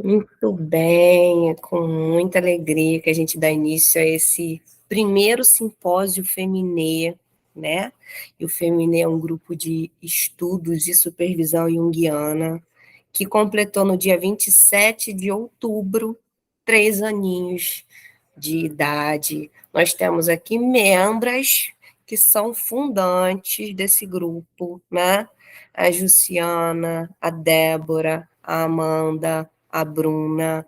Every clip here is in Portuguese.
Muito bem, é com muita alegria que a gente dá início a esse primeiro simpósio Feminê, né? E o Feminê é um grupo de estudos e supervisão junguiana que completou no dia 27 de outubro 3 aninhos de idade. Nós temos aqui membras que são fundantes desse grupo, né? A Juciana, a Débora, a Amanda, a Bruna,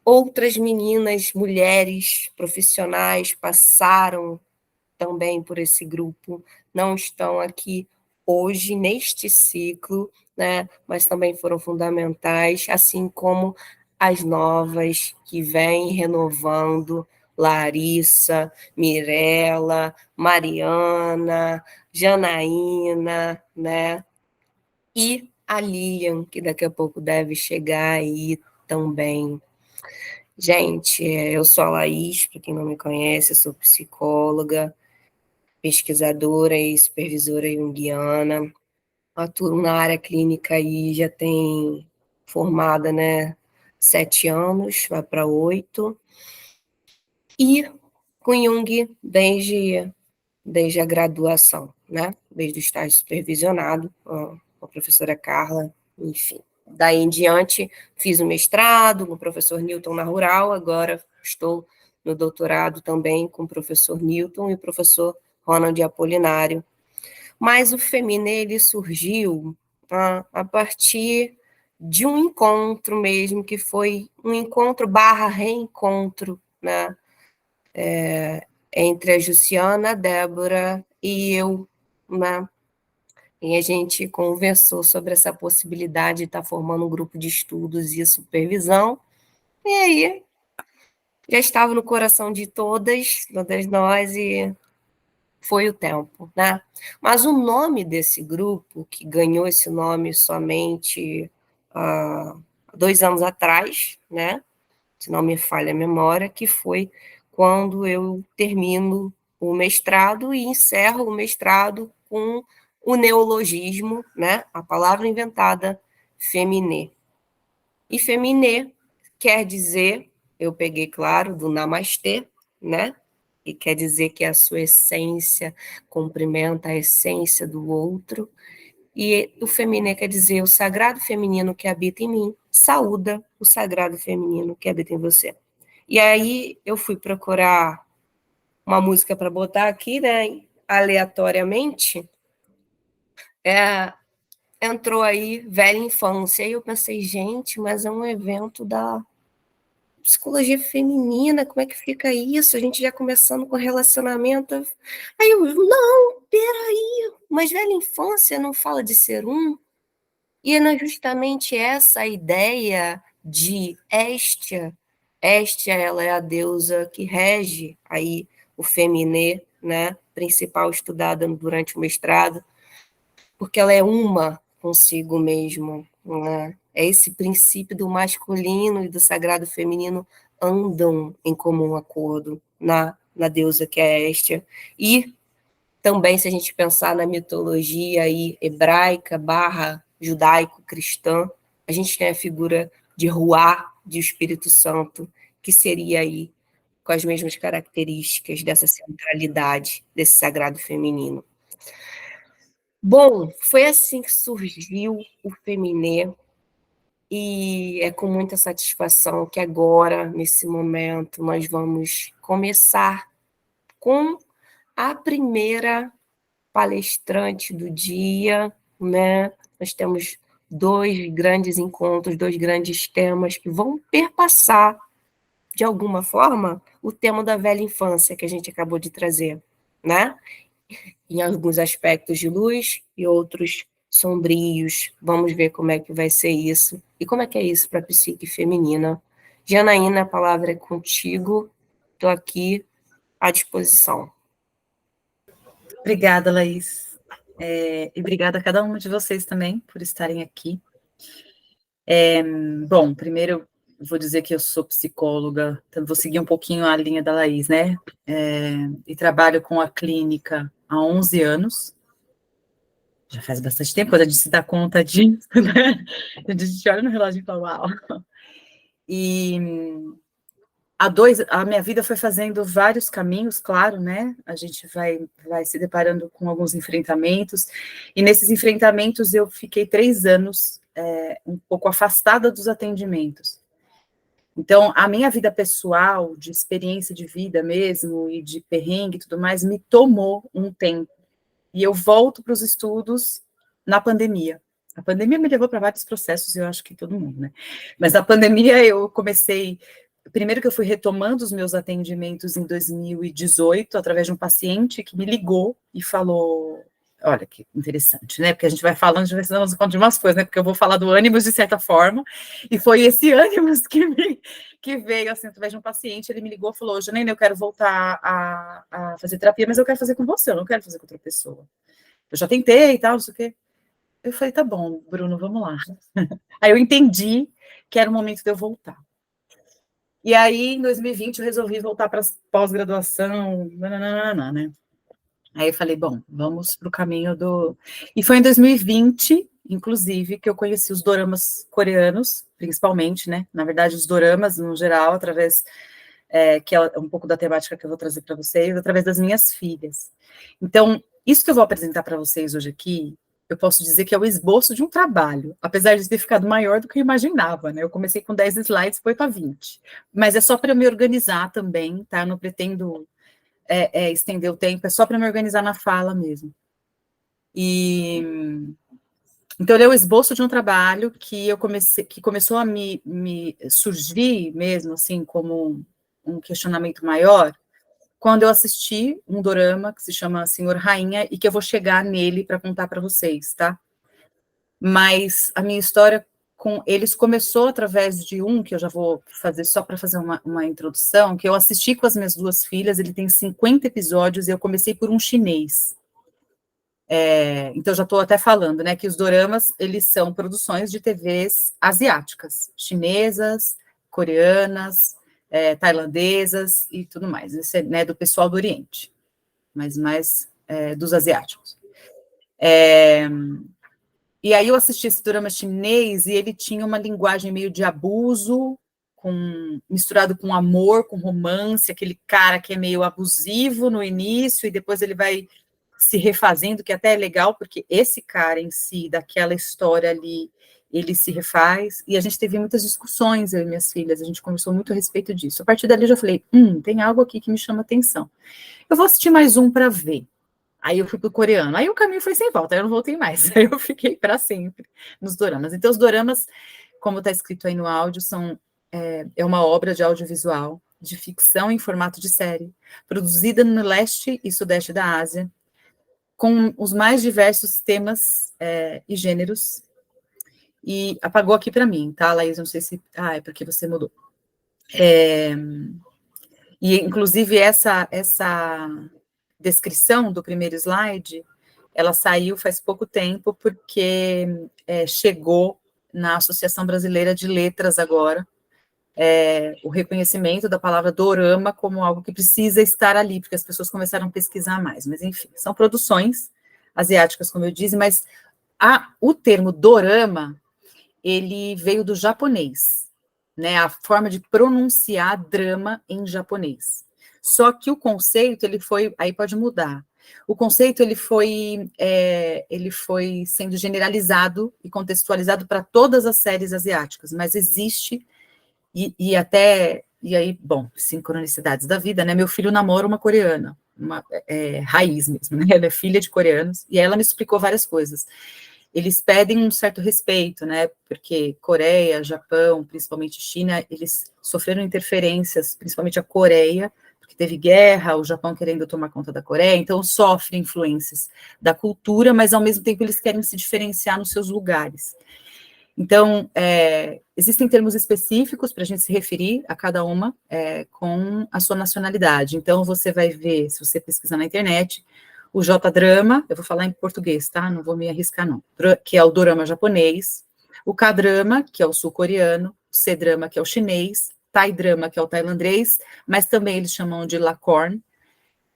outras meninas, mulheres profissionais passaram também por esse grupo, não estão aqui hoje neste ciclo, né? Mas também foram fundamentais, assim como as novas que vêm renovando, Larissa, Mirella, Mariana, Janaína, né? E a Lilian, que daqui a pouco deve chegar aí também. Gente, eu sou a Laís, para quem não me conhece, eu sou psicóloga, pesquisadora e supervisora junguiana, atuo na área clínica aí já tem formada, né, 7 anos, vai para 8, e com Jung desde a graduação, né, desde o estágio supervisionado, a professora Carla, enfim. Daí em diante, fiz o mestrado com o professor Newton na Rural, agora estou no doutorado também com o professor Newton e o professor Ronald Apolinário. Mas o Feminê, ele surgiu a partir de um encontro mesmo, que foi um encontro barra reencontro, né? Entre a Juciana, a Débora e eu, né? E a gente conversou sobre essa possibilidade de estar formando um grupo de estudos e supervisão. E aí, já estava no coração de todas nós, e foi o tempo, né? Mas o nome desse grupo, que ganhou esse nome somente há 2 anos atrás, né? Se não me falha a memória, que foi quando eu termino o mestrado e encerro o mestrado com o neologismo, né? A palavra inventada, feminê. E feminê quer dizer, eu peguei, claro, do namastê, né? E quer dizer que a sua essência cumprimenta a essência do outro. E o feminê quer dizer o sagrado feminino que habita em mim, saúda o sagrado feminino que habita em você. E aí eu fui procurar uma música para botar aqui, né? Aleatoriamente. Entrou aí Velha Infância. E eu pensei, gente, mas é um evento da psicologia feminina, como é que fica isso? A gente já começando com relacionamento. Aí eu, não, peraí, mas velha infância não fala de ser um? E é justamente essa ideia de Héstia. Héstia, ela é a deusa que rege aí o feminê, né? Principal estudada durante o mestrado, porque ela é uma consigo mesmo, né? É esse princípio do masculino e do sagrado feminino andam em comum acordo na deusa que é Héstia. E também, se a gente pensar na mitologia aí hebraica barra judaico-cristã, a gente tem a figura de Ruá, de Espírito Santo, que seria aí com as mesmas características dessa centralidade, desse sagrado feminino. Bom, foi assim que surgiu o Feminê, e é com muita satisfação que agora, nesse momento, nós vamos começar com a primeira palestrante do dia, né? Nós temos 2 grandes encontros, 2 grandes temas que vão perpassar, de alguma forma, o tema da velha infância que a gente acabou de trazer, né? Em alguns aspectos de luz e outros sombrios. Vamos ver como é que vai ser isso e como é que é isso para a psique feminina. Janaína, a palavra é contigo. Estou aqui à disposição. Obrigada, Laís. E obrigada a cada uma de vocês também por estarem aqui. Bom, primeiro vou dizer que eu sou psicóloga, então vou seguir um pouquinho a linha da Laís, né? E trabalho com a clínica há 11 anos. Já faz bastante tempo, quando a gente se dá conta disso, né? A gente olha no relógio e fala, uau! E a minha vida foi fazendo vários caminhos, claro, né? A gente vai se deparando com alguns enfrentamentos, e nesses enfrentamentos eu fiquei 3 anos um pouco afastada dos atendimentos. Então, a minha vida pessoal, de experiência de vida mesmo, e de perrengue e tudo mais, me tomou um tempo. E eu volto para os estudos na pandemia. A pandemia me levou para vários processos, eu acho que todo mundo, né? Mas na pandemia eu comecei. Primeiro que eu fui retomando os meus atendimentos em 2018, através de um paciente que me ligou e falou. Olha que interessante, né? Porque a gente vai falando, a gente vai se dando conta de umas coisas, né? Porque eu vou falar do ânimos de certa forma, e foi esse ânimos que veio assim, através de um paciente. Ele me ligou e falou: Janaína, eu quero voltar a fazer terapia, mas eu quero fazer com você, eu não quero fazer com outra pessoa. Eu já tentei e tal, não sei o quê. Eu falei: tá bom, Bruno, vamos lá. Aí eu entendi que era o momento de eu voltar. E aí, em 2020, eu resolvi voltar para pós-graduação, né? Aí eu falei, bom, vamos para o caminho do... E foi em 2020, inclusive, que eu conheci os doramas coreanos, principalmente, né? Na verdade, os doramas, no geral, através... que é um pouco da temática que eu vou trazer para vocês, através das minhas filhas. Então, isso que eu vou apresentar para vocês hoje aqui, eu posso dizer que é o esboço de um trabalho, apesar de ter ficado maior do que eu imaginava, né? Eu comecei com 10 slides, foi para 20. Mas é só para eu me organizar também, tá? Eu não pretendo estender o tempo, é só para me organizar na fala mesmo. Então, ele é o esboço de um trabalho que começou a me surgir mesmo, assim, como um questionamento maior, quando eu assisti um dorama que se chama Senhor Rainha, e que eu vou chegar nele para contar para vocês, tá? Mas a minha história com eles começou através de um que eu já vou fazer só para fazer uma introdução, que eu assisti com as minhas 2 filhas. Ele tem 50 episódios, e eu comecei por um chinês. Então, já estou até falando, né, que os doramas, eles são produções de TVs asiáticas, chinesas, coreanas, tailandesas e tudo mais. Isso é, né, do pessoal do Oriente, mas mais dos asiáticos. E aí eu assisti esse dorama chinês, e ele tinha uma linguagem meio de abuso, misturado com amor, com romance, aquele cara que é meio abusivo no início, e depois ele vai se refazendo, que até é legal, porque esse cara em si, daquela história ali, ele se refaz, e a gente teve muitas discussões, eu e minhas filhas, a gente conversou muito a respeito disso. A partir dali eu já falei, tem algo aqui que me chama atenção. Eu vou assistir mais um para ver. Aí eu fui pro coreano, aí o caminho foi sem volta, aí eu não voltei mais, aí eu fiquei para sempre nos doramas. Então, os doramas, como está escrito aí no áudio, é uma obra de audiovisual, de ficção em formato de série, produzida no leste e sudeste da Ásia, com os mais diversos temas e gêneros. E apagou aqui para mim, tá, Laís? Não sei se... é porque você mudou. E, inclusive, essa descrição do primeiro slide, ela saiu faz pouco tempo, porque chegou na Associação Brasileira de Letras agora, o reconhecimento da palavra dorama como algo que precisa estar ali, porque as pessoas começaram a pesquisar mais. Mas, enfim, são produções asiáticas, como eu disse, mas o termo dorama, ele veio do japonês, né? A forma de pronunciar drama em japonês. Só que o conceito, ele foi, aí pode mudar. O conceito, ele foi sendo generalizado e contextualizado para todas as séries asiáticas, mas existe, e aí, bom, sincronicidades da vida, né? Meu filho namora uma coreana, uma raiz mesmo, né? Ela é filha de coreanos, e ela me explicou várias coisas. Eles pedem um certo respeito, né? Porque Coreia, Japão, principalmente China, eles sofreram interferências, principalmente a Coreia, porque teve guerra, o Japão querendo tomar conta da Coreia, então sofre influências da cultura, mas ao mesmo tempo eles querem se diferenciar nos seus lugares. Então, existem termos específicos para a gente se referir a cada uma com a sua nacionalidade. Então, você vai ver, se você pesquisar na internet, o J-drama, eu vou falar em português, tá? Não vou me arriscar, não. Que é o dorama japonês. O K-drama, que é o sul-coreano. O C-drama, que é o chinês. Thai-drama, que é o tailandês, mas também eles chamam de lacorn.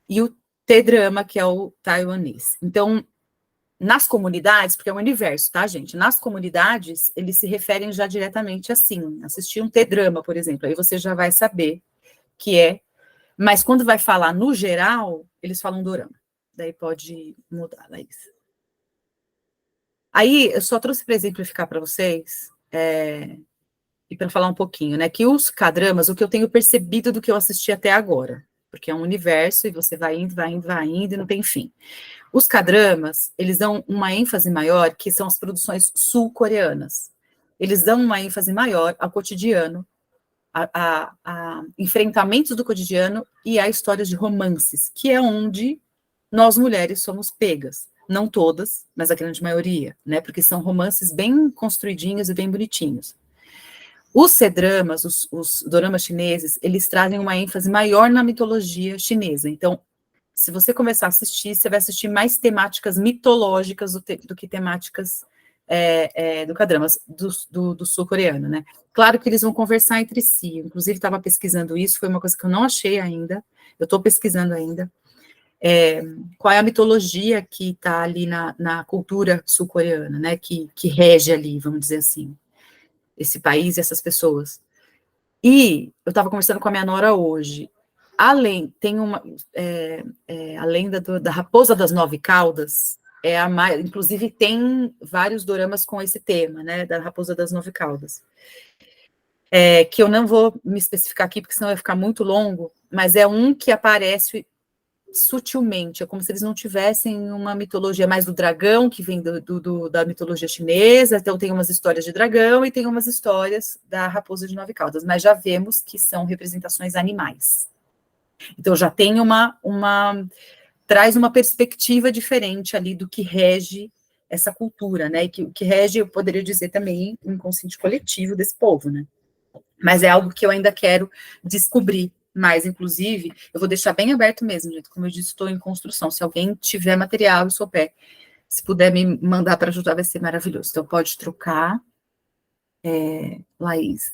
E o T-drama, que é o taiwanês. Então, nas comunidades, porque é um universo, tá, gente? Nas comunidades, eles se referem já diretamente assim. Assistir um T-drama, por exemplo, aí você já vai saber que é. Mas quando vai falar no geral, eles falam dorama. Daí pode mudar, Laís. Aí, eu só trouxe para exemplificar para vocês, e para falar um pouquinho, né, que os K-dramas, o que eu tenho percebido do que eu assisti até agora, porque é um universo e você vai indo, vai indo, vai indo e não tem fim. Os K-dramas, eles dão uma ênfase maior, que são as produções sul-coreanas. Eles dão uma ênfase maior ao cotidiano, a enfrentamentos do cotidiano e a histórias de romances, que é onde nós mulheres somos pegas. Não todas, mas a grande maioria, né? Porque são romances bem construidinhos e bem bonitinhos. Os C-dramas, os doramas chineses, eles trazem uma ênfase maior na mitologia chinesa. Então, se você começar a assistir, você vai assistir mais temáticas mitológicas do que temáticas do K-dramas, do sul-coreano, né? Claro que eles vão conversar entre si, inclusive estava pesquisando isso, foi uma coisa que eu não achei ainda, eu estou pesquisando ainda, qual é a mitologia que está ali na cultura sul-coreana, né, que rege ali, vamos dizer assim, esse país e essas pessoas. E eu estava conversando com a minha nora hoje, tem uma, a lenda da Raposa das Nove Caudas, inclusive tem vários doramas com esse tema, né, da Raposa das Nove Caudas, que eu não vou me especificar aqui, porque senão vai ficar muito longo, mas é um que aparece sutilmente, é como se eles não tivessem uma mitologia mais do dragão, que vem da mitologia chinesa, então tem umas histórias de dragão e tem umas histórias da Raposa de Nove Caudas, mas já vemos que são representações animais. Então já tem traz uma perspectiva diferente ali do que rege essa cultura, né, e que rege, eu poderia dizer também, o inconsciente coletivo desse povo, né, mas é algo que eu ainda quero descobrir mais, inclusive, eu vou deixar bem aberto mesmo, gente, como eu disse, estou em construção, se alguém tiver material e souber, se puder me mandar para ajudar, vai ser maravilhoso, então pode trocar, Laís.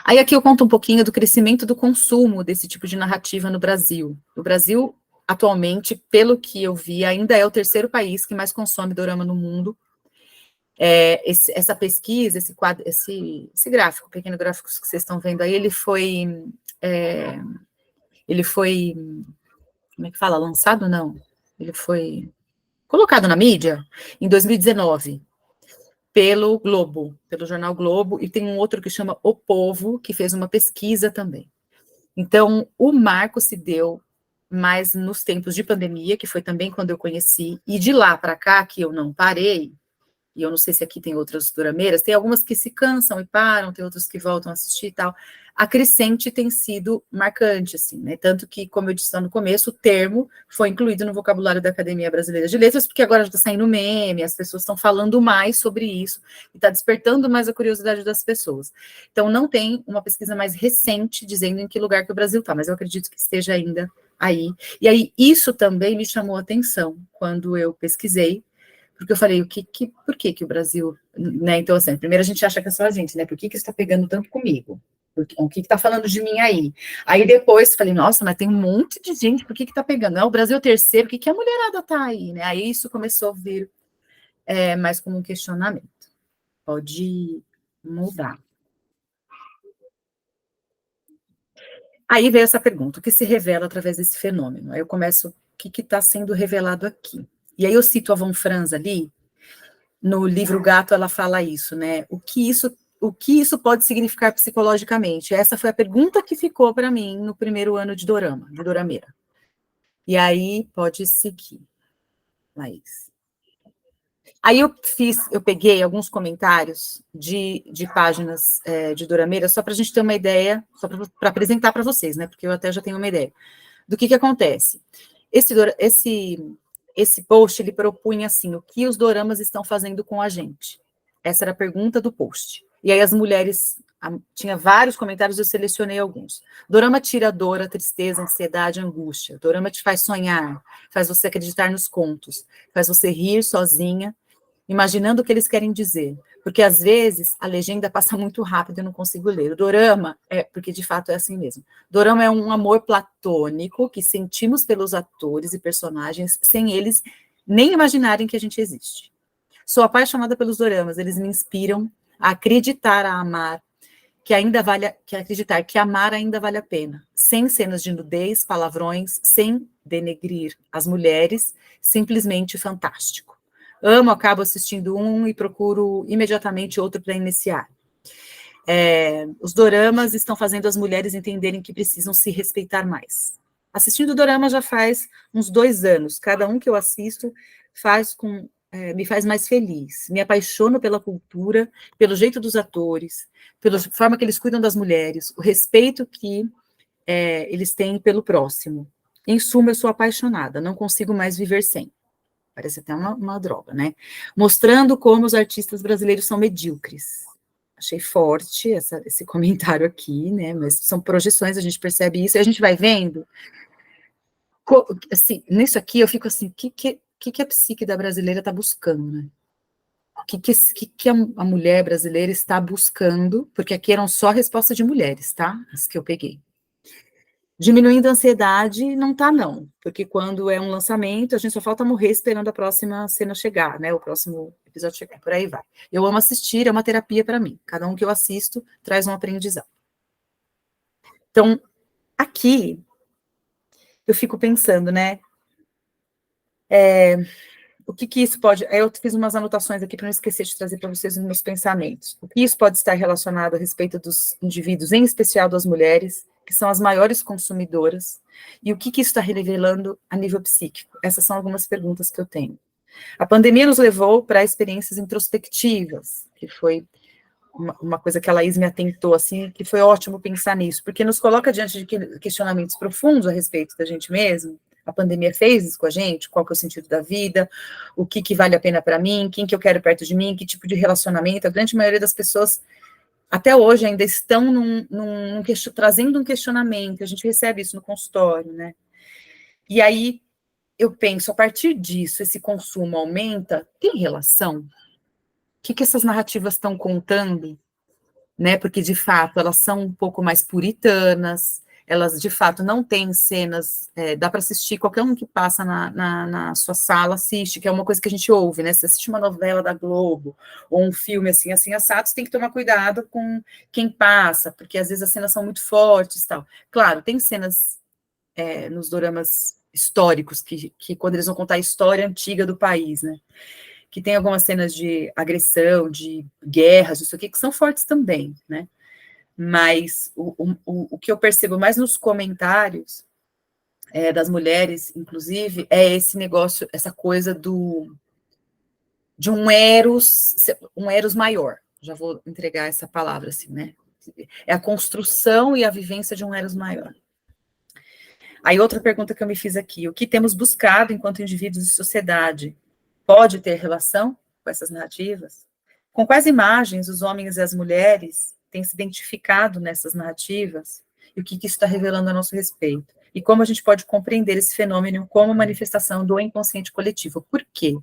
Aí aqui eu conto um pouquinho do crescimento do consumo desse tipo de narrativa no Brasil. O Brasil, atualmente, pelo que eu vi, ainda é o terceiro país que mais consome dorama no mundo. Essa pesquisa, esse gráfico, pequeno gráfico que vocês estão vendo aí, ele foi, como é que fala, lançado? Não, ele foi colocado na mídia em 2019, pelo Globo, pelo jornal Globo, e tem um outro que chama O Povo, que fez uma pesquisa também. Então, o marco se deu mais nos tempos de pandemia, que foi também quando eu conheci, e de lá para cá, que eu não parei, e eu não sei se aqui tem outras dorameiras, tem algumas que se cansam e param, tem outras que voltam a assistir e tal. A crescente tem sido marcante, assim, né? Tanto que, como eu disse lá no começo, o termo foi incluído no vocabulário da Academia Brasileira de Letras, porque agora já está saindo meme, as pessoas estão falando mais sobre isso, e está despertando mais a curiosidade das pessoas. Então, não tem uma pesquisa mais recente dizendo em que lugar que o Brasil está, mas eu acredito que esteja ainda aí. E aí, isso também me chamou a atenção quando eu pesquisei, porque eu falei, por que o Brasil, né, então assim, primeiro a gente acha que é só a gente, né, por que está pegando tanto comigo? O que está falando de mim aí? Aí depois falei, nossa, mas tem um monte de gente, por que está pegando? Não, o Brasil é o terceiro, por que a mulherada está aí, né? Aí isso começou a vir mais como um questionamento. Pode mudar. Aí veio essa pergunta, o que se revela através desse fenômeno? Aí eu começo, o que está sendo revelado aqui? E aí eu cito a Von Franz ali, no livro Gato, ela fala isso, né? O que isso pode significar psicologicamente? Essa foi a pergunta que ficou para mim no primeiro ano de dorama, de dorameira. E aí, pode seguir, Laís. Aí eu peguei alguns comentários de páginas de dorameira, só para a gente ter uma ideia, só para apresentar para vocês, né? Porque eu até já tenho uma ideia do que acontece. Esse post, ele propunha assim, o que os doramas estão fazendo com a gente? Essa era a pergunta do post. E aí as mulheres, tinha vários comentários, eu selecionei alguns. Dorama tira a dor, a tristeza, a ansiedade, a angústia. Dorama te faz sonhar, faz você acreditar nos contos, faz você rir sozinha, imaginando o que eles querem dizer. Porque, às vezes, a legenda passa muito rápido e eu não consigo ler. O dorama, porque de fato é assim mesmo. Dorama é um amor platônico que sentimos pelos atores e personagens sem eles nem imaginarem que a gente existe. Sou apaixonada pelos doramas, eles me inspiram a acreditar, a amar, que acreditar que amar ainda vale a pena, sem cenas de nudez, palavrões, sem denegrir as mulheres, simplesmente fantástico. Amo, acabo assistindo um e procuro imediatamente outro para iniciar. Os doramas estão fazendo as mulheres entenderem que precisam se respeitar mais. Assistindo dorama já faz uns 2 anos, cada um que eu assisto me faz mais feliz, me apaixono pela cultura, pelo jeito dos atores, pela forma que eles cuidam das mulheres, o respeito que eles têm pelo próximo. Em suma, eu sou apaixonada, não consigo mais viver sem. Parece até uma droga, né? Mostrando como os artistas brasileiros são medíocres. Achei forte esse comentário aqui, né? Mas são projeções, a gente percebe isso, e a gente vai vendo. Assim, nisso aqui eu fico assim, o que a psique da brasileira está buscando, né? O que a mulher brasileira está buscando, porque aqui eram só respostas de mulheres, tá? As que eu peguei. Diminuindo a ansiedade, não tá não, porque quando é um lançamento, a gente só falta morrer esperando a próxima cena chegar, né? O próximo episódio chegar, por aí vai. Eu amo assistir, é uma terapia para mim. Cada um que eu assisto traz um aprendizado. Então, aqui, eu fico pensando, né? O que isso pode... Eu fiz umas anotações aqui para não esquecer de trazer para vocês os meus pensamentos. O que isso pode estar relacionado a respeito dos indivíduos, em especial das mulheres, que são as maiores consumidoras, e o que isso está revelando a nível psíquico? Essas são algumas perguntas que eu tenho. A pandemia nos levou para experiências introspectivas, que foi uma coisa que a Laís me atentou, assim, que foi ótimo pensar nisso, porque nos coloca diante de questionamentos profundos a respeito da gente mesmo. A pandemia fez isso com a gente, qual que é o sentido da vida, o que vale a pena para mim, quem que eu quero perto de mim, que tipo de relacionamento. A grande maioria das pessoas, até hoje, ainda estão trazendo um questionamento, a gente recebe isso no consultório, né? E aí, eu penso, a partir disso, esse consumo aumenta, tem relação? O que essas narrativas estão contando? Né, porque, de fato, elas são um pouco mais puritanas, elas, de fato, não têm cenas, dá para assistir, qualquer um que passa na sua sala assiste, que é uma coisa que a gente ouve, né, você assiste uma novela da Globo, ou um filme assim, assado, você tem que tomar cuidado com quem passa, porque às vezes as cenas são muito fortes e tal. Claro, tem cenas nos doramas históricos, que quando eles vão contar a história antiga do país, né, que tem algumas cenas de agressão, de guerras, isso aqui, que são fortes também, né? Mas o que eu percebo mais nos comentários das mulheres, inclusive, é esse negócio, essa coisa de um eros maior. Já vou entregar essa palavra assim, né? É a construção e a vivência de um eros maior. Aí outra pergunta que eu me fiz aqui, o que temos buscado enquanto indivíduos e sociedade pode ter relação com essas narrativas? Com quais imagens os homens e as mulheres têm se identificado nessas narrativas? E o que isso está revelando a nosso respeito? E como a gente pode compreender esse fenômeno como manifestação do inconsciente coletivo? Por quê?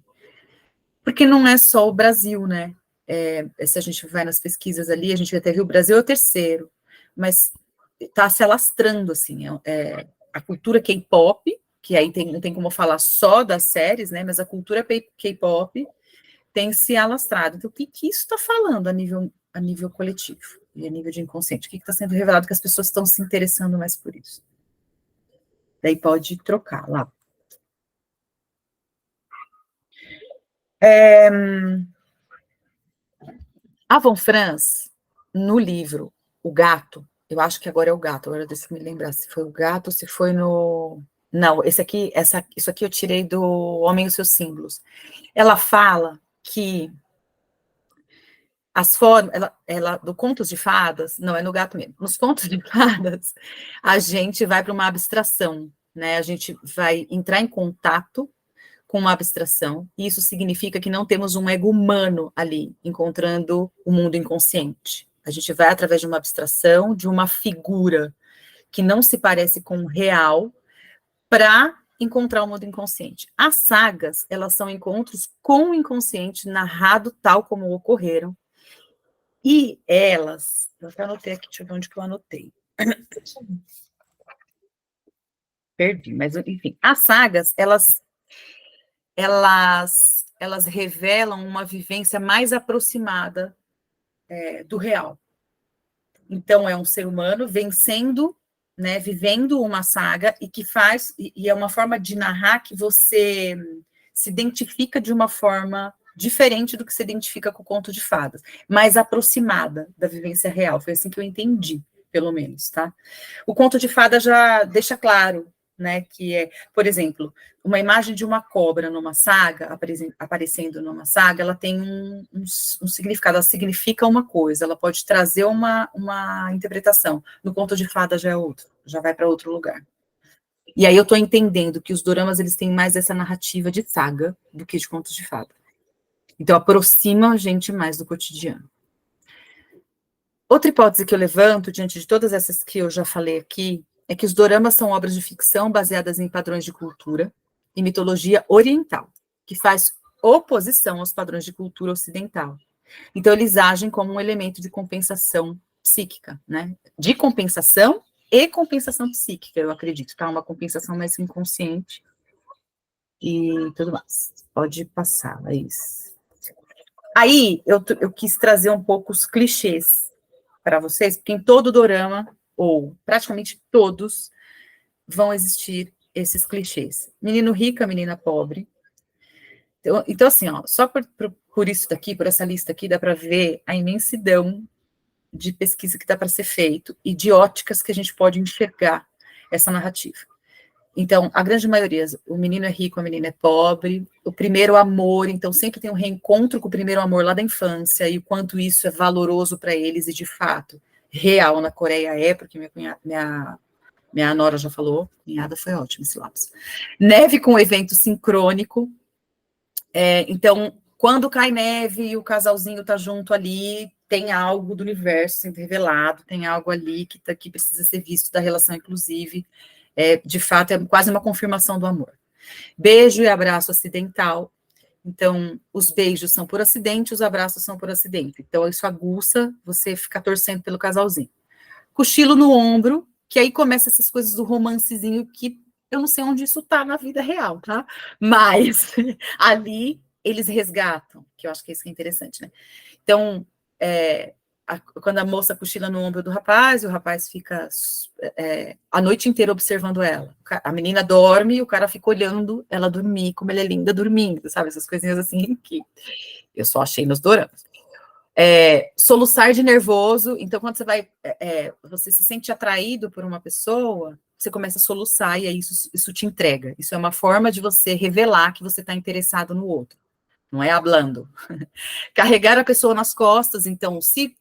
Porque não é só o Brasil, né? Se a gente vai nas pesquisas ali, a gente até viu o Brasil é o terceiro, mas está se alastrando, assim, a cultura K-pop, que aí não tem como falar só das séries, né, mas a cultura K-pop tem se alastrado. Então, o que isso está falando a nível coletivo e a nível de inconsciente? O que está sendo revelado que as pessoas estão se interessando mais por isso? Daí pode trocar lá. A Von Franz, no livro O Gato, eu acho que agora é o Gato, agora deixa eu me lembrar se foi o Gato ou se foi no... Não, isso aqui eu tirei do Homem e os Seus Símbolos. Ela fala que as formas, do Contos de Fadas, não, é no Gato mesmo, nos Contos de Fadas, a gente vai para uma abstração, né? A gente vai entrar em contato com uma abstração, e isso significa que não temos um ego humano ali, encontrando o mundo inconsciente. A gente vai através de uma abstração, de uma figura que não se parece com o real, para encontrar o mundo inconsciente. As sagas, elas são encontros com o inconsciente, narrado tal como ocorreram, e elas, eu até anotei aqui, deixa eu ver onde que eu anotei. Perdi, mas enfim, as sagas, elas elas revelam uma vivência mais aproximada do real. Então, é um ser humano vencendo, né, vivendo uma saga e que faz, e é uma forma de narrar que você se identifica de uma forma diferente do que se identifica com o conto de fadas, mais aproximada da vivência real. Foi assim que eu entendi, pelo menos, tá? O conto de fada já deixa claro, né, que é, por exemplo, uma imagem de uma cobra numa saga, aparecendo numa saga, ela tem um significado, ela significa uma coisa, ela pode trazer uma interpretação. No conto de fada já é outro, já vai para outro lugar. E aí eu estou entendendo que os doramas, eles têm mais essa narrativa de saga do que de contos de fada. Então, aproxima a gente mais do cotidiano. Outra hipótese que eu levanto, diante de todas essas que eu já falei aqui, é que os doramas são obras de ficção baseadas em padrões de cultura e mitologia oriental, que faz oposição aos padrões de cultura ocidental. Então, eles agem como um elemento de compensação psíquica, né? De compensação e compensação psíquica, eu acredito, tá? Uma compensação mais inconsciente e tudo mais. Pode passar, Laís. Aí, eu quis trazer um pouco os clichês para vocês, porque em todo dorama, ou praticamente todos, vão existir esses clichês. Menino rico, menina pobre. Então assim, ó, só por isso daqui, por essa lista aqui, dá para ver a imensidão de pesquisa que dá para ser feito e de óticas que a gente pode enxergar essa narrativa. Então, a grande maioria, o menino é rico, a menina é pobre, o primeiro amor, então sempre tem um reencontro com o primeiro amor lá da infância, e o quanto isso é valoroso para eles, e de fato, real na Coreia é, porque minha nora já falou, cunhada foi ótimo esse lápis. Neve com evento sincrônico, então, quando cai neve e o casalzinho tá junto ali, tem algo do universo sendo revelado, tem algo ali que precisa ser visto da relação inclusive, de fato, é quase uma confirmação do amor. Beijo e abraço acidental. Então, os beijos são por acidente, os abraços são por acidente. Então, isso aguça você ficar torcendo pelo casalzinho. Cochilo no ombro, que aí começa essas coisas do romancezinho que eu não sei onde isso tá na vida real, tá? Mas ali eles resgatam, que eu acho que é isso que é interessante, né? Então, quando a moça cochila no ombro do rapaz, e o rapaz fica a noite inteira observando ela. A menina dorme e o cara fica olhando ela dormir, como ela é linda dormindo, sabe? Essas coisinhas assim que eu só achei nos doramas. Soluçar de nervoso, então quando você se sente atraído por uma pessoa, você começa a soluçar e aí isso te entrega. Isso é uma forma de você revelar que você está interessado no outro. Não é hablando. Carregar a pessoa nas costas, então, se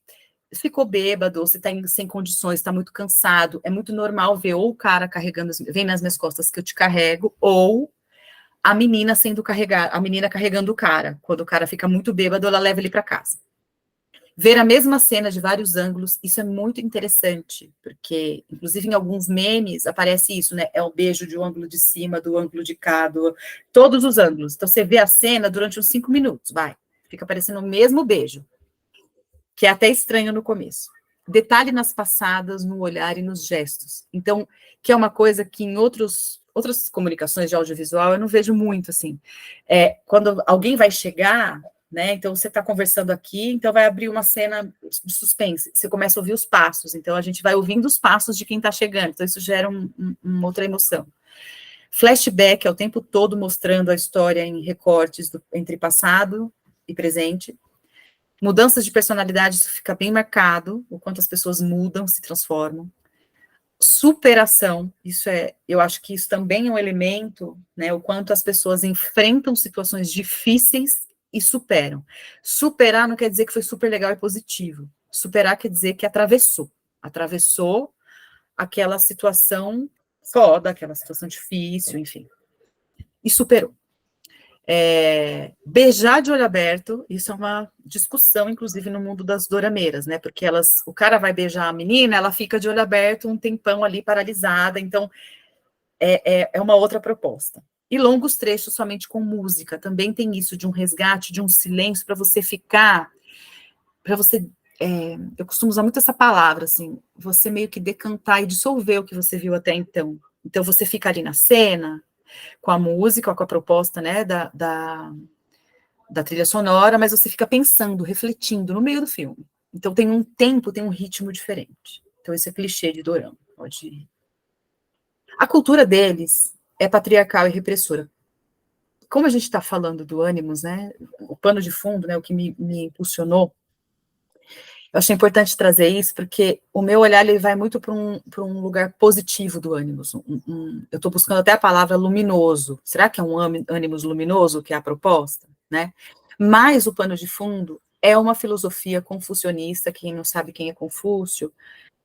ficou bêbado, ou se está sem condições, está muito cansado, é muito normal ver ou o cara carregando, vem nas minhas costas que eu te carrego, ou a menina sendo carregada, a menina carregando o cara. Quando o cara fica muito bêbado, ela leva ele para casa. Ver a mesma cena de vários ângulos, isso é muito interessante, porque, inclusive, em alguns memes aparece isso, né? É o beijo de um ângulo de cima, do ângulo de cá, todos os ângulos. Então, você vê a cena durante uns 5 minutos, fica aparecendo o mesmo beijo, que é até estranho no começo. Detalhe nas passadas, no olhar e nos gestos. Então, que é uma coisa que em outras comunicações de audiovisual eu não vejo muito, assim. Quando alguém vai chegar, né, então você está conversando aqui, então vai abrir uma cena de suspense, você começa a ouvir os passos, então a gente vai ouvindo os passos de quem está chegando, então isso gera uma outra emoção. Flashback é o tempo todo mostrando a história em recortes entre passado e presente. Mudanças de personalidade, isso fica bem marcado, o quanto as pessoas mudam, se transformam. Superação, eu acho que isso também é um elemento, né, o quanto as pessoas enfrentam situações difíceis e superam. Superar não quer dizer que foi super legal e positivo. Superar quer dizer que atravessou aquela situação foda, aquela situação difícil, enfim, e superou. Beijar de olho aberto, isso é uma discussão, inclusive, no mundo das dorameiras, né, porque o cara vai beijar a menina, ela fica de olho aberto um tempão ali, paralisada, então é uma outra proposta. E longos trechos somente com música, também tem isso de um resgate, de um silêncio, para você ficar, eu costumo usar muito essa palavra, assim, você meio que decantar e dissolver o que você viu até então. Então, você fica ali na cena, com a música, com a proposta, né, da trilha sonora, mas você fica pensando, refletindo no meio do filme. Então tem um tempo, tem um ritmo diferente. Então esse é clichê de dorama. Pode... A cultura deles é patriarcal e repressora. Como a gente está falando do Animus, né, o pano de fundo, né, o que me impulsionou, eu achei importante trazer isso, porque o meu olhar ele vai muito para um lugar positivo do Animus. Eu estou buscando até a palavra luminoso. Será que é um Animus luminoso que é a proposta? Né? Mas o pano de fundo é uma filosofia confucionista. Quem não sabe quem é Confúcio,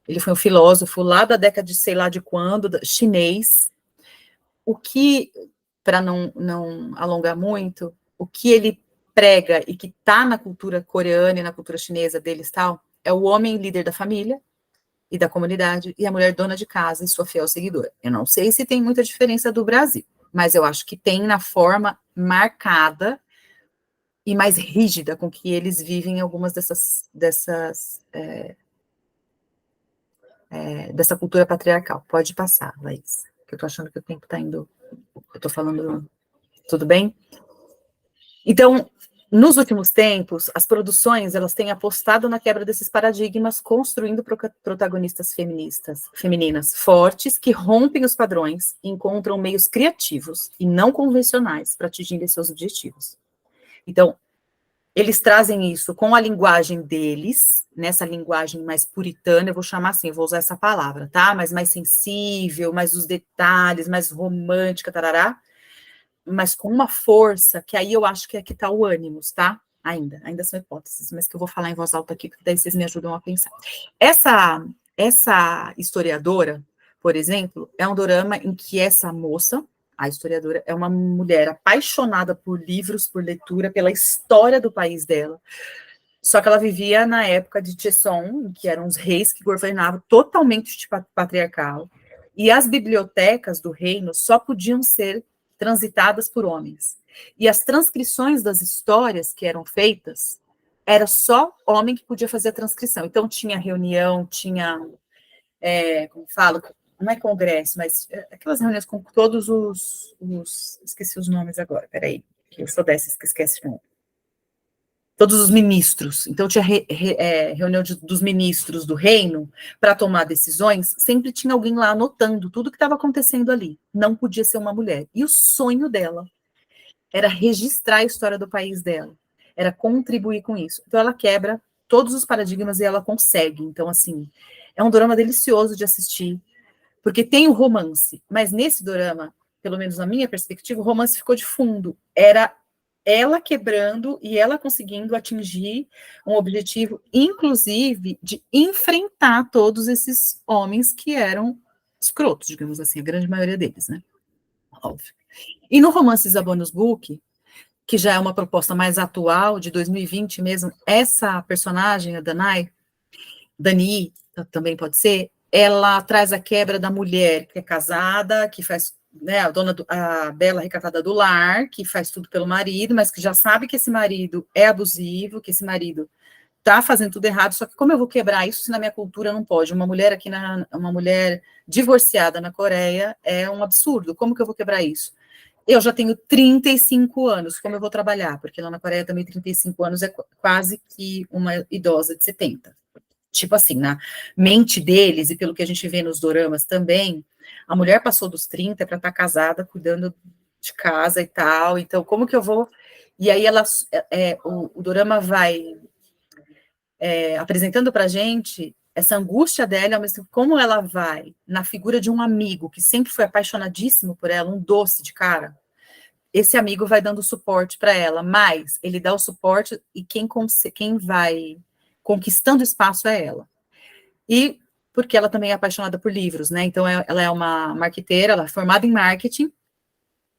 ele foi um filósofo lá da década de sei lá de quando, chinês. O que, para não alongar muito, o que ele prega e que está na cultura coreana e na cultura chinesa deles tal, é o homem líder da família e da comunidade e a mulher dona de casa e sua fiel seguidora. Eu não sei se tem muita diferença do Brasil, mas eu acho que tem na forma marcada e mais rígida com que eles vivem algumas dessa cultura patriarcal. Pode passar, Laís, que eu tô achando que o tempo está indo, eu tô falando, tudo bem? Então, nos últimos tempos, as produções elas têm apostado na quebra desses paradigmas, construindo protagonistas femininas fortes, que rompem os padrões e encontram meios criativos e não convencionais para atingir seus objetivos. Então, eles trazem isso com a linguagem deles, nessa linguagem mais puritana, eu vou chamar assim, eu vou usar essa palavra, tá? Mas mais sensível, mais os detalhes, mais romântica, tarará, mas com uma força, que aí eu acho que é que está o ânimos, tá? Ainda são hipóteses, mas que eu vou falar em voz alta aqui, porque daí vocês me ajudam a pensar. Essa historiadora, por exemplo, é um dorama em que essa moça, a historiadora, é uma mulher apaixonada por livros, por leitura, pela história do país dela, só que ela vivia na época de Joseon, que eram os reis que governavam totalmente patriarcal, e as bibliotecas do reino só podiam ser transitadas por homens. E as transcrições das histórias que eram feitas, era só homem que podia fazer a transcrição. Então tinha reunião, tinha, como falo, não é congresso, mas aquelas reuniões com todos esqueci os nomes agora, peraí, que eu sou dessas que esquece o nome. Todos os ministros. Então, tinha reunião dos ministros do reino para tomar decisões, sempre tinha alguém lá anotando tudo que estava acontecendo ali. Não podia ser uma mulher. E o sonho dela era registrar a história do país dela, era contribuir com isso. Então, ela quebra todos os paradigmas e ela consegue. Então, assim, é um dorama delicioso de assistir, porque tem o romance, mas nesse dorama, pelo menos na minha perspectiva, o romance ficou de fundo. Era ela quebrando e ela conseguindo atingir um objetivo, inclusive, de enfrentar todos esses homens que eram escrotos, digamos assim, a grande maioria deles, né? Óbvio. E no romance Zabonus Book, que já é uma proposta mais atual, de 2020 mesmo, essa personagem, a Dani, também pode ser, ela traz a quebra da mulher que é casada, que faz, né, a bela recatada do lar, que faz tudo pelo marido, mas que já sabe que esse marido é abusivo, que esse marido tá fazendo tudo errado, só que como eu vou quebrar isso se na minha cultura não pode? Uma mulher uma mulher divorciada na Coreia é um absurdo, como que eu vou quebrar isso? Eu já tenho 35 anos, como eu vou trabalhar? Porque lá na Coreia também 35 anos é quase que uma idosa de 70. Tipo assim, na mente deles, e pelo que a gente vê nos doramas também, a mulher passou dos 30 para estar casada, cuidando de casa e tal, então como que eu vou... E aí o dorama vai apresentando para a gente essa angústia dela, ao mesmo tempo como ela vai na figura de um amigo que sempre foi apaixonadíssimo por ela, um doce de cara, esse amigo vai dando suporte para ela, mas ele dá o suporte e quem vai conquistando espaço é ela. E porque ela também é apaixonada por livros, né? Então, ela é uma marqueteira, ela é formada em marketing,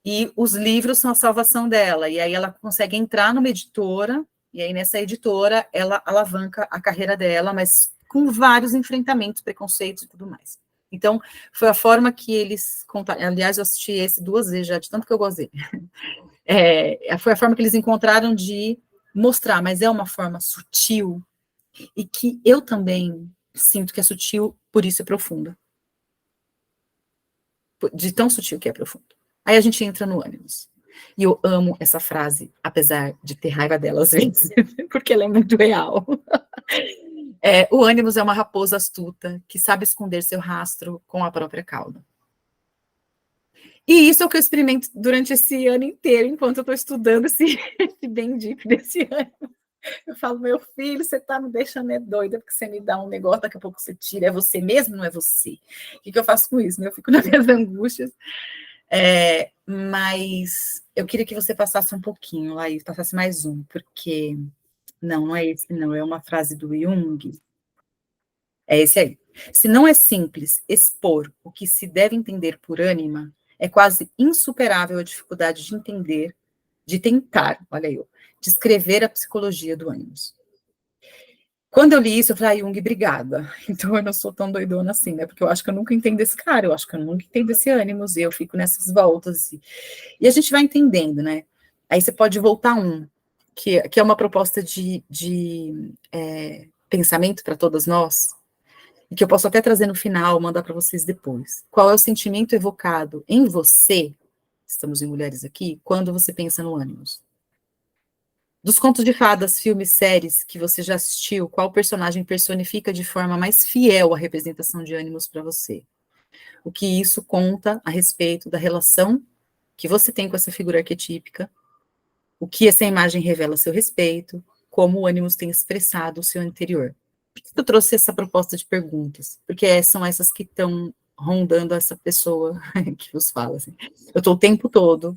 e os livros são a salvação dela. E aí ela consegue entrar numa editora, e aí nessa editora ela alavanca a carreira dela, mas com vários enfrentamentos, preconceitos e tudo mais. Então, foi a forma que eles contaram. Aliás, eu assisti esse 2 vezes já, de tanto que eu gostei. Foi a forma que eles encontraram de mostrar, mas é uma forma sutil, e que eu também sinto que é sutil, por isso é profunda. De tão sutil que é profundo. Aí a gente entra no ânimos. E eu amo essa frase, apesar de ter raiva dela às vezes, porque ela é muito real. O ânimos é uma raposa astuta que sabe esconder seu rastro com a própria cauda. E isso é o que eu experimento durante esse ano inteiro, enquanto eu estou estudando esse bendito desse ano. Eu falo, meu filho, você está me deixando doida, porque você me dá um negócio, daqui a pouco você tira, é você mesmo, não é você? O que eu faço com isso? Eu fico nas minhas angústias. Mas eu queria que você passasse um pouquinho lá e passasse mais um, porque não é esse, não, é uma frase do Jung. É esse aí. Se não é simples expor o que se deve entender por ânima, é quase insuperável a dificuldade de entender, de tentar, olha eu, descrever a psicologia do ânimos. Quando eu li isso, eu falei, Jung, obrigada. Então eu não sou tão doidona assim, né? Porque eu acho que eu nunca entendo esse cara, eu acho que eu nunca entendo esse ânimos, e eu fico nessas voltas. E a gente vai entendendo, né? Aí você pode voltar que é uma proposta de pensamento para todas nós, e que eu posso até trazer no final, mandar para vocês depois. Qual é o sentimento evocado em você, estamos em mulheres aqui, quando você pensa no ânimos? Dos contos de fadas, filmes, séries que você já assistiu, qual personagem personifica de forma mais fiel a representação de ânimos para você? O que isso conta a respeito da relação que você tem com essa figura arquetípica, o que essa imagem revela a seu respeito, como o ânimos tem expressado o seu interior. Por que eu trouxe essa proposta de perguntas? Porque são essas que estão rondando essa pessoa que vos fala. Assim. Eu estou o tempo todo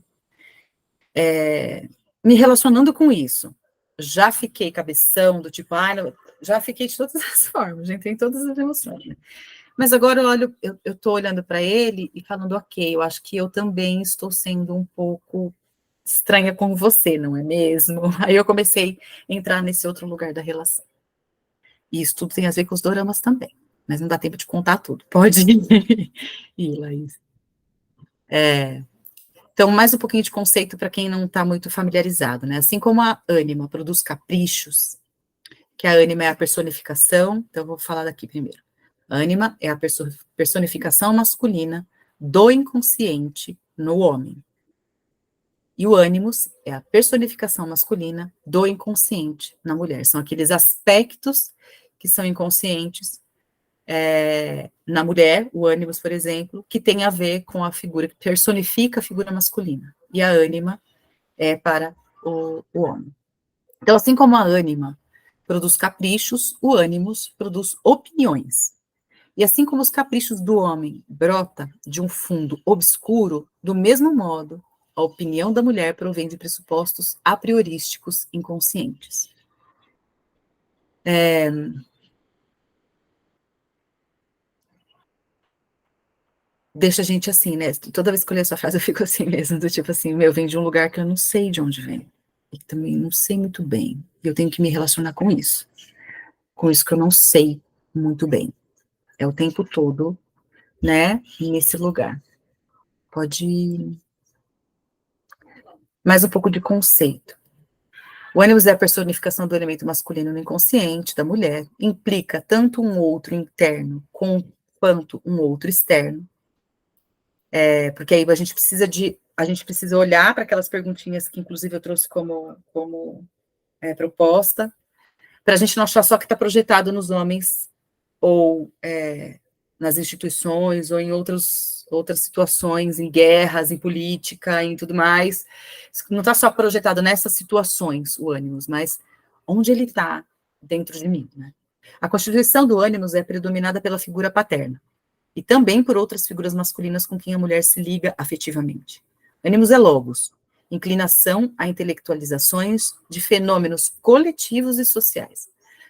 me relacionando com isso. Já fiquei cabeção, do tipo, já fiquei de todas as formas, já entrei em todas as emoções. Né? Mas agora eu estou olhando para ele e falando, ok, eu acho que eu também estou sendo um pouco estranha com você, não é mesmo? Aí eu comecei a entrar nesse outro lugar da relação. E isso tudo tem a ver com os doramas também, mas não dá tempo de contar tudo. Pode ir, Laís. Então, mais um pouquinho de conceito para quem não está muito familiarizado, né? Assim como a ânima produz caprichos, que a ânima é a personificação, então eu vou falar daqui primeiro. A ânima é a personificação masculina do inconsciente no homem. E o ânimos é a personificação masculina do inconsciente na mulher. São aqueles aspectos que são inconscientes na mulher, o ânimos, por exemplo, que tem a ver com a figura, que personifica a figura masculina. E a ânima é para o homem. Então, assim como a ânima produz caprichos, o ânimos produz opiniões. E assim como os caprichos do homem brota de um fundo obscuro, do mesmo modo, a opinião da mulher provém de pressupostos a priorísticos inconscientes. Deixa a gente assim, né? Toda vez que eu leio essa frase, eu fico assim mesmo, do tipo assim, vem de um lugar que eu não sei de onde vem. E também não sei muito bem. E eu tenho que me relacionar com isso. Com isso que eu não sei muito bem. É o tempo todo, né? Nesse lugar. Pode ir. Mais um pouco de conceito. O ânimos é a personificação do elemento masculino no inconsciente da mulher, implica tanto um outro interno quanto um outro externo, porque aí a gente precisa olhar para aquelas perguntinhas que inclusive eu trouxe como proposta, para a gente não achar só que está projetado nos homens ou nas instituições ou em outras situações, em guerras, em política, em tudo mais. Não está só projetado nessas situações, o ânimos, mas onde ele está dentro de mim. Né? A constituição do ânimos é predominada pela figura paterna e também por outras figuras masculinas com quem a mulher se liga afetivamente. Ânimos é logos, inclinação a intelectualizações de fenômenos coletivos e sociais.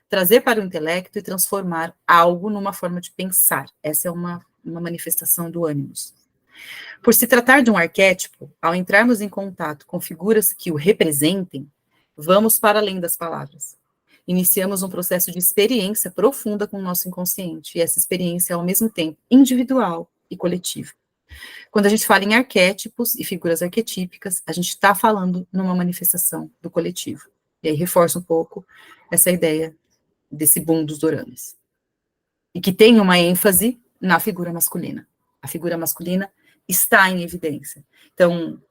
Trazer para o intelecto e transformar algo numa forma de pensar. Essa é uma manifestação do ânimos. Por se tratar de um arquétipo, ao entrarmos em contato com figuras que o representem, vamos para além das palavras. Iniciamos um processo de experiência profunda com o nosso inconsciente, e essa experiência é ao mesmo tempo individual e coletiva. Quando a gente fala em arquétipos e figuras arquetípicas, a gente está falando numa manifestação do coletivo. E aí reforça um pouco essa ideia desse boom dos doramas. E que tem uma ênfase na figura masculina. A figura masculina está em evidência. Então,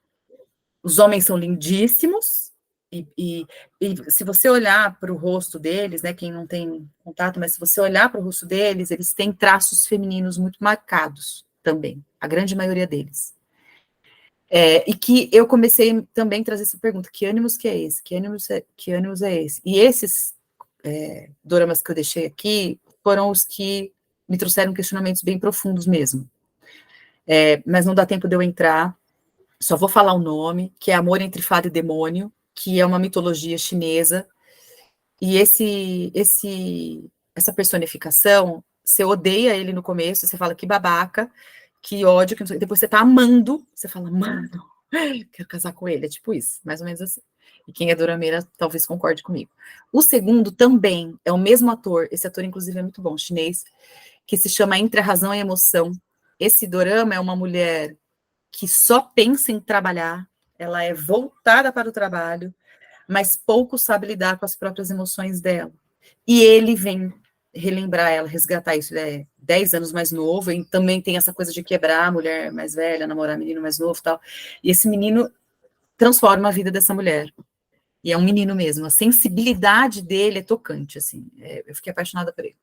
os homens são lindíssimos, e se você olhar para o rosto deles, né, quem não tem contato, mas se você olhar para o rosto deles, eles têm traços femininos muito marcados também, a grande maioria deles. E que eu comecei também a trazer essa pergunta, que ânimos que é esse? Que ânimos é esse? E esses doramas que eu deixei aqui foram os que me trouxeram questionamentos bem profundos mesmo. Mas não dá tempo de eu entrar, só vou falar o nome, que é Amor entre Fada e Demônio, que é uma mitologia chinesa, e essa personificação, você odeia ele no começo, você fala que babaca, que ódio, que não sei, depois você tá amando, você fala, mano, quero casar com ele, é tipo isso, mais ou menos assim. E quem é dorameira talvez concorde comigo. O segundo também é o mesmo ator, esse ator inclusive é muito bom, chinês, que se chama Entre a Razão e a Emoção. Esse dorama é uma mulher que só pensa em trabalhar, ela é voltada para o trabalho, mas pouco sabe lidar com as próprias emoções dela. E ele vem relembrar ela, resgatar isso. Ele é 10 anos mais novo, e também tem essa coisa de quebrar a mulher mais velha, namorar menino mais novo e tal. E esse menino transforma a vida dessa mulher. E é um menino mesmo. A sensibilidade dele é tocante, assim. Eu fiquei apaixonada por ele.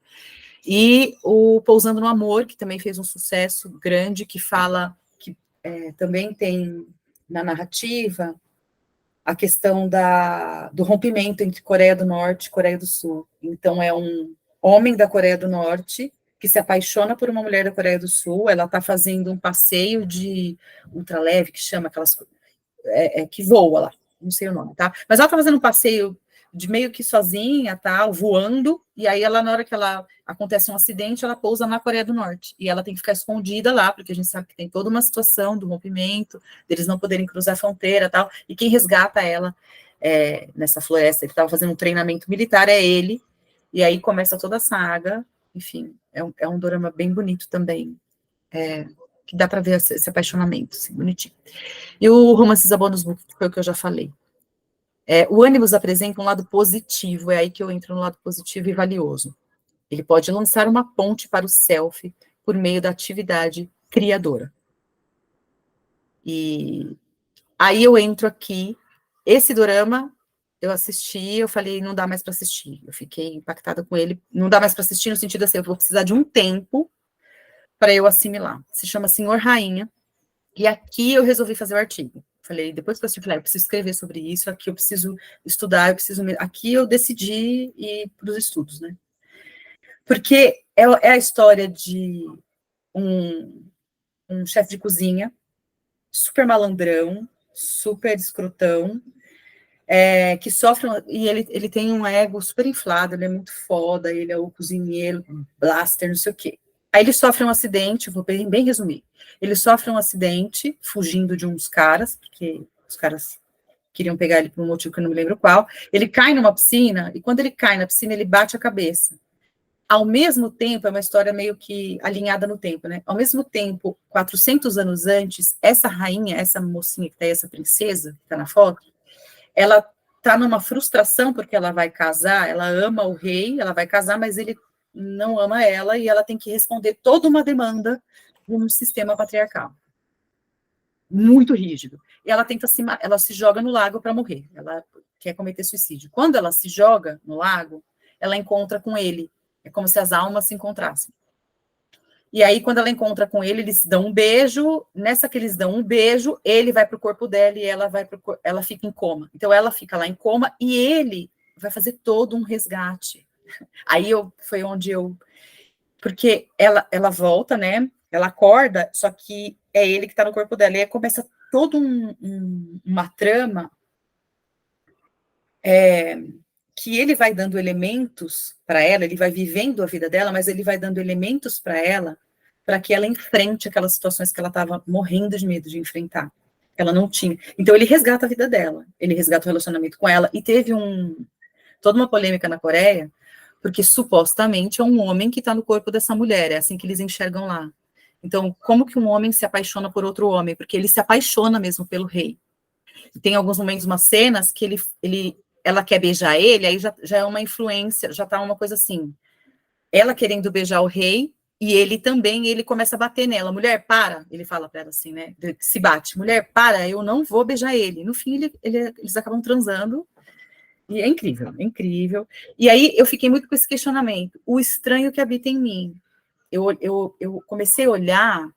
E o Pousando no Amor, que também fez um sucesso grande, que fala, que também tem na narrativa a questão do rompimento entre Coreia do Norte e Coreia do Sul. Então, é um homem da Coreia do Norte que se apaixona por uma mulher da Coreia do Sul, ela está fazendo um passeio de ultraleve, que chama aquelas... que voa lá, não sei o nome, tá? Mas ela está fazendo um passeio de meio que sozinha, tal, voando, e aí ela, na hora que acontece um acidente, ela pousa na Coreia do Norte, e ela tem que ficar escondida lá, porque a gente sabe que tem toda uma situação do rompimento, deles não poderem cruzar a fronteira, tal, e quem resgata ela nessa floresta, ele estava fazendo um treinamento militar, é ele, e aí começa toda a saga, enfim, é um dorama bem bonito também, que dá para ver esse apaixonamento, assim, bonitinho. E o Romances a Bonus Book, que foi o que eu já falei. O ânimos apresenta um lado positivo, é aí que eu entro no lado positivo e valioso. Ele pode lançar uma ponte para o self por meio da atividade criadora. E aí eu entro aqui, esse dorama, eu assisti, eu falei, não dá mais para assistir. Eu fiquei impactada com ele, não dá mais para assistir no sentido assim, eu vou precisar de um tempo para eu assimilar. Se chama Senhor Rainha, e aqui eu resolvi fazer o artigo. Falei, depois que eu falei, eu preciso escrever sobre isso, aqui eu preciso estudar, aqui eu decidi ir para os estudos, né? Porque é a história de um chefe de cozinha, super malandrão, super escrotão, que sofre, e ele tem um ego super inflado, ele é muito foda, ele é o cozinheiro, blaster, não sei o quê. Aí ele sofre um acidente, vou bem resumir. Ele sofre um acidente fugindo de uns caras, porque os caras queriam pegar ele por um motivo que eu não me lembro qual. Ele cai numa piscina, e quando ele cai na piscina, ele bate a cabeça. Ao mesmo tempo, é uma história meio que alinhada no tempo, né? Ao mesmo tempo, 400 anos antes, essa rainha, essa mocinha que tá aí, essa princesa, que tá na foto, ela tá numa frustração porque ela vai casar, ela ama o rei, ela vai casar, mas ele não ama ela e ela tem que responder toda uma demanda de um sistema patriarcal muito rígido. E ela ela se joga no lago para morrer. Ela quer cometer suicídio. Quando ela se joga no lago, ela encontra com ele. É como se as almas se encontrassem. E aí, quando ela encontra com ele, eles dão um beijo. Nessa que eles dão um beijo, ele vai para o corpo dela e ela fica em coma. Então, ela fica lá em coma e ele vai fazer todo um resgate. Aí foi onde porque ela volta, né? Ela acorda, só que é ele que está no corpo dela. E aí começa toda uma trama que ele vai dando elementos para ela, ele vai vivendo a vida dela, mas ele vai dando elementos para ela, para que ela enfrente aquelas situações que ela estava morrendo de medo de enfrentar. Ela não tinha. Então ele resgata a vida dela, ele resgata o relacionamento com ela, e teve toda uma polêmica na Coreia, porque supostamente é um homem que está no corpo dessa mulher, é assim que eles enxergam lá. Então, como que um homem se apaixona por outro homem? Porque ele se apaixona mesmo pelo rei. Tem alguns momentos, umas cenas, que ela quer beijar ele, aí já é uma influência, já tá uma coisa assim. Ela querendo beijar o rei, E ele também, ele começa a bater nela. Mulher, para. Ele fala para ela assim, né? Se bate. Mulher, para, eu não vou beijar ele. No fim, eles acabam transando. E é incrível, é incrível. E aí eu fiquei muito com esse questionamento. O estranho que habita em mim. Eu comecei a olhar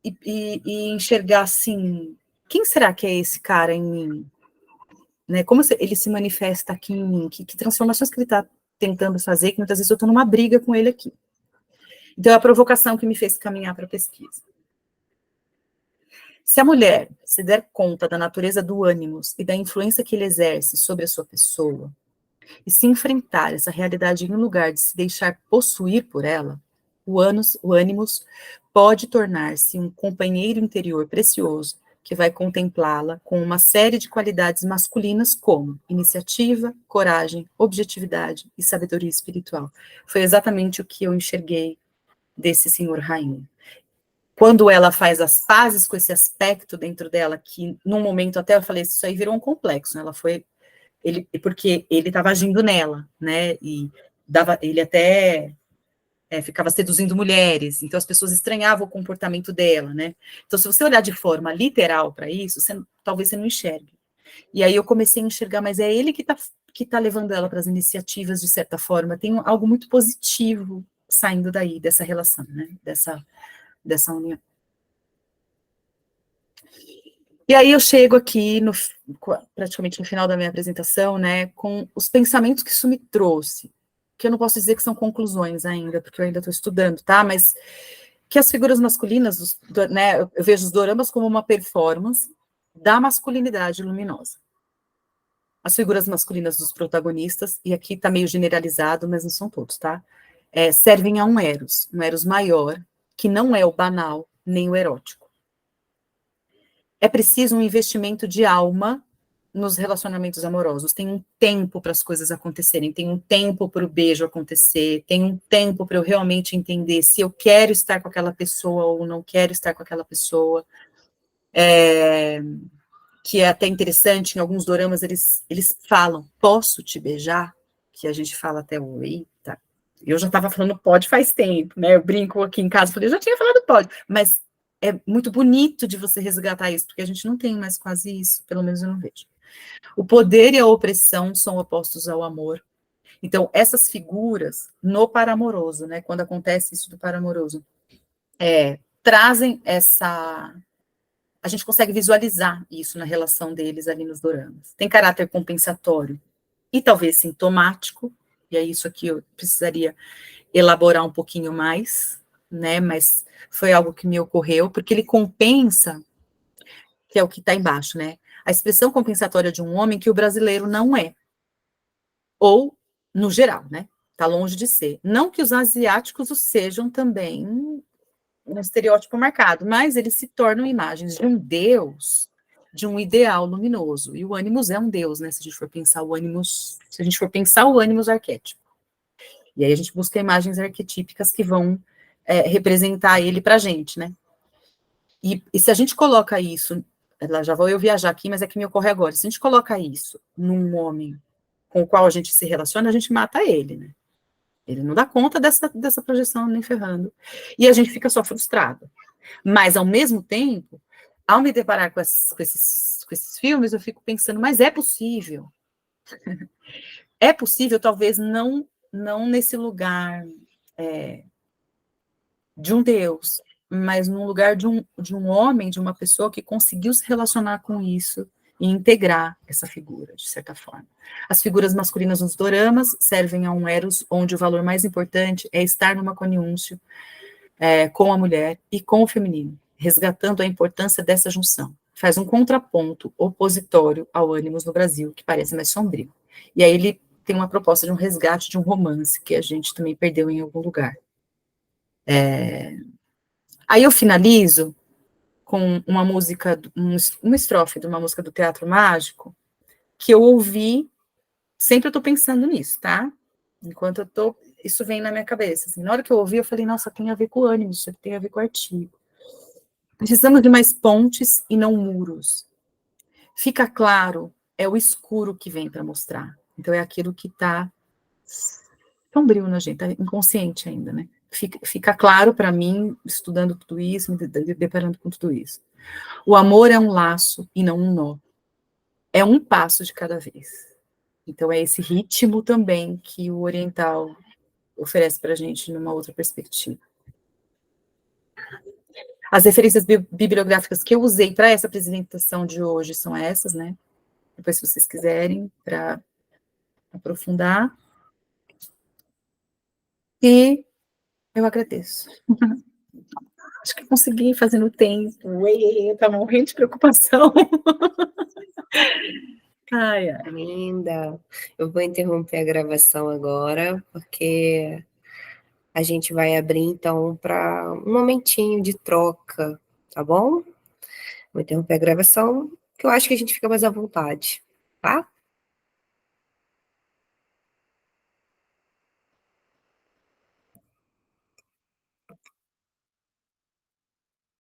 e enxergar assim, quem será que é esse cara em mim? Né? Como ele se manifesta aqui em mim? Que transformações que ele está tentando fazer, que muitas vezes eu estou numa briga com ele aqui. Então, é a provocação que me fez caminhar para a pesquisa. Se a mulher se der conta da natureza do ânimos e da influência que ele exerce sobre a sua pessoa, e se enfrentar essa realidade em um lugar de se deixar possuir por ela, o ânimos pode tornar-se um companheiro interior precioso que vai contemplá-la com uma série de qualidades masculinas como iniciativa, coragem, objetividade e sabedoria espiritual. Foi exatamente o que eu enxerguei desse senhor rainha. Quando ela faz as pazes com esse aspecto dentro dela, que num momento até eu falei, isso aí virou um complexo, né? Ela foi, porque ele estava agindo nela, né? E ele até ficava seduzindo mulheres, então as pessoas estranhavam o comportamento dela, né? Então, se você olhar de forma literal para isso, talvez você não enxergue. E aí eu comecei a enxergar, mas é ele que tá levando ela para as iniciativas, de certa forma, tem algo muito positivo saindo daí, dessa relação, né? Dessa união. E aí eu chego aqui, praticamente no final da minha apresentação, né, com os pensamentos que isso me trouxe, que eu não posso dizer que são conclusões ainda, porque eu ainda estou estudando, tá? Mas que as figuras masculinas, né, eu vejo os doramas como uma performance da masculinidade luminosa. As figuras masculinas dos protagonistas, e aqui está meio generalizado, mas não são todos, tá? Servem a um eros maior, que não é o banal, nem o erótico. É preciso um investimento de alma nos relacionamentos amorosos. Tem um tempo para as coisas acontecerem, tem um tempo para o beijo acontecer, tem um tempo para eu realmente entender se eu quero estar com aquela pessoa ou não quero estar com aquela pessoa. Que é até interessante, em alguns doramas eles falam, posso te beijar? Que a gente fala até, eita, eu já estava falando pode faz tempo, né? Eu brinco aqui em casa, falei, eu já tinha falado pode, mas é muito bonito de você resgatar isso, porque a gente não tem mais quase isso, pelo menos eu não vejo. O poder e a opressão são opostos ao amor. Então, essas figuras no paramoroso, né, quando acontece isso do paramoroso, trazem essa... A gente consegue visualizar isso na relação deles ali nos doramas. Tem caráter compensatório e talvez sintomático, e é isso aqui eu precisaria elaborar um pouquinho mais, né, mas foi algo que me ocorreu, porque ele compensa, que é o que está embaixo, né, a expressão compensatória de um homem que o brasileiro não é, ou, no geral, né, está longe de ser. Não que os asiáticos o sejam também um estereótipo marcado, mas eles se tornam imagens de um deus, de um ideal luminoso, e o ânimos é um deus, né, se a gente for pensar o ânimos arquétipo. E aí a gente busca imagens arquetípicas que vão representar ele para a gente, né? E se a gente coloca isso, já vou eu viajar aqui, mas é que me ocorre agora, se a gente coloca isso num homem com o qual a gente se relaciona, a gente mata ele, né? Ele não dá conta dessa projeção nem ferrando. E a gente fica só frustrado. Mas, ao mesmo tempo, ao me deparar com esses filmes, eu fico pensando, mas é possível. É possível, talvez não nesse lugar de um Deus, mas num lugar de um homem, de uma pessoa que conseguiu se relacionar com isso e integrar essa figura, de certa forma. As figuras masculinas nos doramas servem a um eros, onde o valor mais importante é estar numa coniúncio com a mulher e com o feminino, resgatando a importância dessa junção. Faz um contraponto opositório ao ânimos no Brasil, que parece mais sombrio. E aí ele tem uma proposta de um resgate de um romance, que a gente também perdeu em algum lugar. Aí eu finalizo com uma música, uma estrofe de uma música do Teatro Mágico, que eu ouvi, sempre eu tô pensando nisso, tá? Enquanto isso vem na minha cabeça. Assim, na hora que eu ouvi, eu falei, nossa, tem a ver com ânimo, isso tem a ver com o artigo. Precisamos de mais pontes e não muros. Fica claro, é o escuro que vem para mostrar. Então, é aquilo que está sombrio na gente, tá inconsciente ainda, né? Fica claro para mim, estudando tudo isso, me deparando com tudo isso. O amor é um laço e não um nó. É um passo de cada vez. Então, é esse ritmo também que o oriental oferece para a gente numa outra perspectiva. As referências bibliográficas que eu usei para essa apresentação de hoje são essas, né? Depois, se vocês quiserem, para aprofundar. E eu agradeço. Acho que consegui fazer no tempo. Eu estava morrendo de preocupação. Ai, ai. Linda. Eu vou interromper a gravação agora, porque a gente vai abrir, então, para um momentinho de troca, tá bom? Vou interromper a gravação, que eu acho que a gente fica mais à vontade, tá?